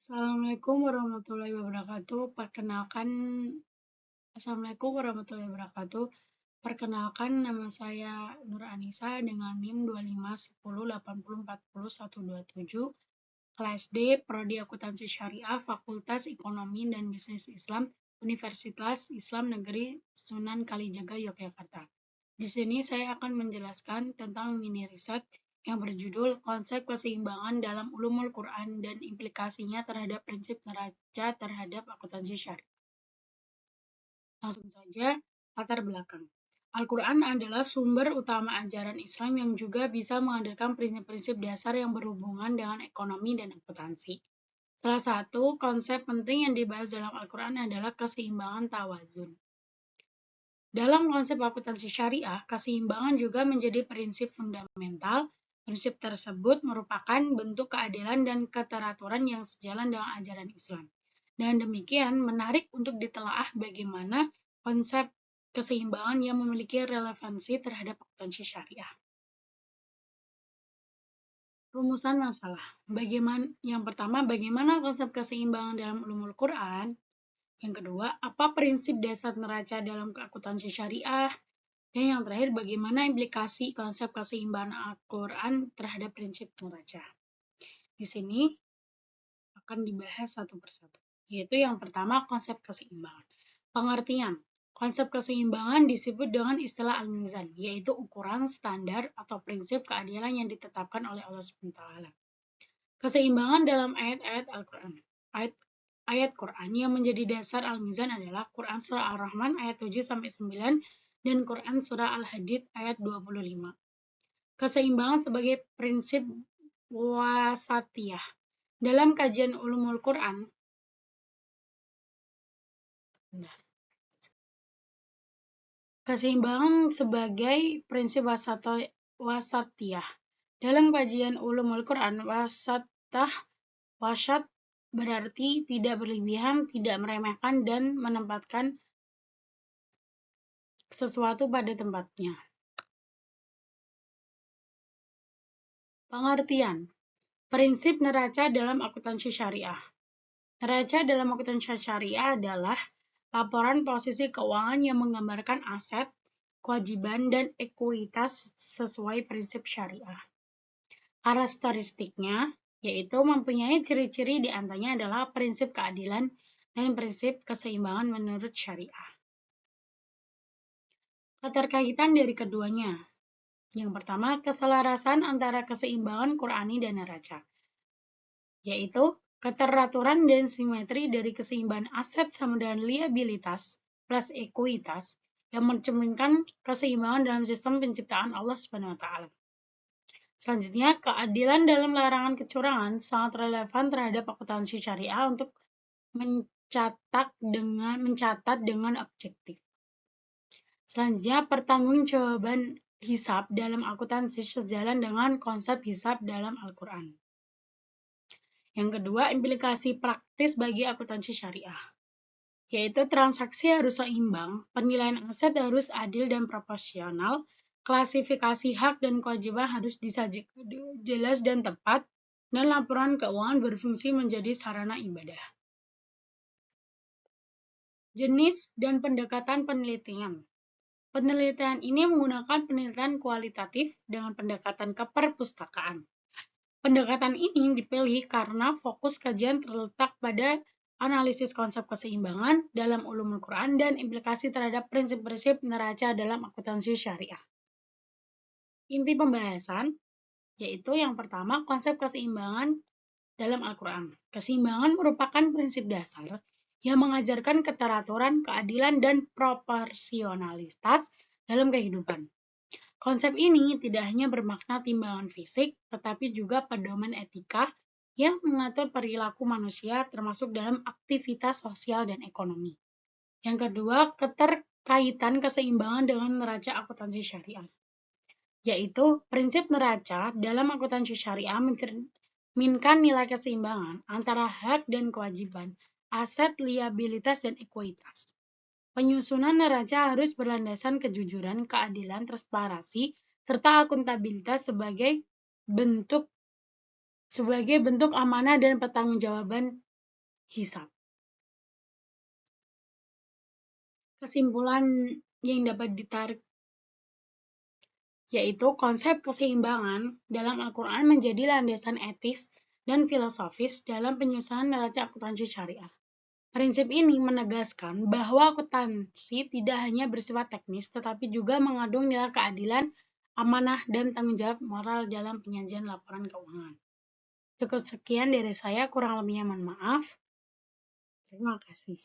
Assalamualaikum warahmatullahi wabarakatuh. Assalamualaikum warahmatullahi wabarakatuh. Perkenalkan, nama saya Nur Anissa dengan NIM 2510804027, kelas D, Prodi Akuntansi Syariah, Fakultas Ekonomi dan Bisnis Islam, Universitas Islam Negeri Sunan Kalijaga, Yogyakarta. Di sini saya akan menjelaskan tentang mini riset yang berjudul Konsep Keseimbangan dalam Ulumul Quran dan implikasinya terhadap prinsip neraca terhadap akuntansi syariah. Langsung saja, latar belakang. Al-Quran adalah sumber utama ajaran Islam yang juga bisa menghadirkan prinsip-prinsip dasar yang berhubungan dengan ekonomi dan akuntansi. Salah satu konsep penting yang dibahas dalam Al-Quran adalah keseimbangan tawazun. Dalam konsep akuntansi syariah, keseimbangan juga menjadi prinsip fundamental. Prinsip tersebut merupakan bentuk keadilan dan keteraturan yang sejalan dengan ajaran Islam. Dan demikian, menarik untuk ditelaah bagaimana konsep keseimbangan yang memiliki relevansi terhadap akuntansi syariah. Rumusan masalah. Yang pertama, bagaimana konsep keseimbangan dalam ulumul Quran? Yang kedua, apa prinsip dasar neraca dalam akuntansi syariah? Dan yang terakhir, bagaimana implikasi konsep keseimbangan Al-Quran terhadap prinsip neraca? Di sini akan dibahas satu persatu, yaitu yang pertama, konsep keseimbangan. Pengertian. Konsep keseimbangan disebut dengan istilah al-mizan, yaitu ukuran, standar, atau prinsip keadilan yang ditetapkan oleh Allah SWT. Keseimbangan dalam ayat-ayat Al-Quran. Ayat Quran yang menjadi dasar al-mizan adalah Quran Surah Ar-Rahman ayat 7-9 dan Quran Surah Al-Hadid ayat 25. Keseimbangan sebagai prinsip wasatiyah. Dalam kajian ulumul Quran, keseimbangan sebagai prinsip wasatiyah. Dalam kajian ulumul Quran, wasat berarti tidak berlebihan, tidak meremehkan, dan menempatkan sesuatu pada tempatnya. Pengertian. Prinsip neraca dalam akuntansi syariah. Neraca dalam akuntansi syariah adalah laporan posisi keuangan yang menggambarkan aset, kewajiban, dan ekuitas sesuai prinsip syariah. Karakteristiknya yaitu mempunyai ciri-ciri di antaranya adalah prinsip keadilan dan prinsip keseimbangan menurut syariah. Keterkaitan dari keduanya. Yang pertama, keselarasan antara keseimbangan Qur'ani dan neraca, yaitu keteraturan dan simetri dari keseimbangan aset sama dengan liabilitas plus ekuitas yang mencerminkan keseimbangan dalam sistem penciptaan Allah SWT. Selanjutnya, keadilan dalam larangan kecurangan sangat relevan terhadap akuntansi syariah untuk mencatat dengan objektif. Selanjutnya, pertanggungjawaban hisab dalam akuntansi sejalan dengan konsep hisab dalam Al-Quran. Yang kedua, implikasi praktis bagi akuntansi syariah, yaitu transaksi harus seimbang, penilaian aset harus adil dan proporsional, klasifikasi hak dan kewajiban harus disajikan jelas dan tepat, dan laporan keuangan berfungsi menjadi sarana ibadah. Jenis dan pendekatan penelitian. Penelitian ini menggunakan penelitian kualitatif dengan pendekatan keperpustakaan. Pendekatan ini dipilih karena fokus kajian terletak pada analisis konsep keseimbangan dalam ulumul Quran dan implikasi terhadap prinsip-prinsip neraca dalam akuntansi syariah. Inti pembahasan yaitu yang pertama, konsep keseimbangan dalam Al-Quran. Keseimbangan merupakan prinsip dasar yang mengajarkan keteraturan, keadilan, dan proporsionalitas dalam kehidupan. Konsep ini tidak hanya bermakna timbangan fisik, tetapi juga pedoman etika yang mengatur perilaku manusia termasuk dalam aktivitas sosial dan ekonomi. Yang kedua, keterkaitan keseimbangan dengan neraca akuntansi syariah, yaitu prinsip neraca dalam akuntansi syariah mencerminkan nilai keseimbangan antara hak dan kewajiban, aset, liabilitas, dan ekuitas. Penyusunan neraca harus berlandaskan kejujuran, keadilan, transparansi, serta akuntabilitas sebagai bentuk amanah dan pertanggungjawaban hisab. Kesimpulan yang dapat ditarik yaitu konsep keseimbangan dalam Al-Quran menjadi landasan etis dan filosofis dalam penyusunan neraca akuntansi syariah. Prinsip ini menegaskan bahwa akuntansi tidak hanya bersifat teknis, tetapi juga mengandung nilai keadilan, amanah, dan tanggung jawab moral dalam penyajian laporan keuangan. Cukup sekian dari saya, kurang lebihnya mohon maaf. Terima kasih.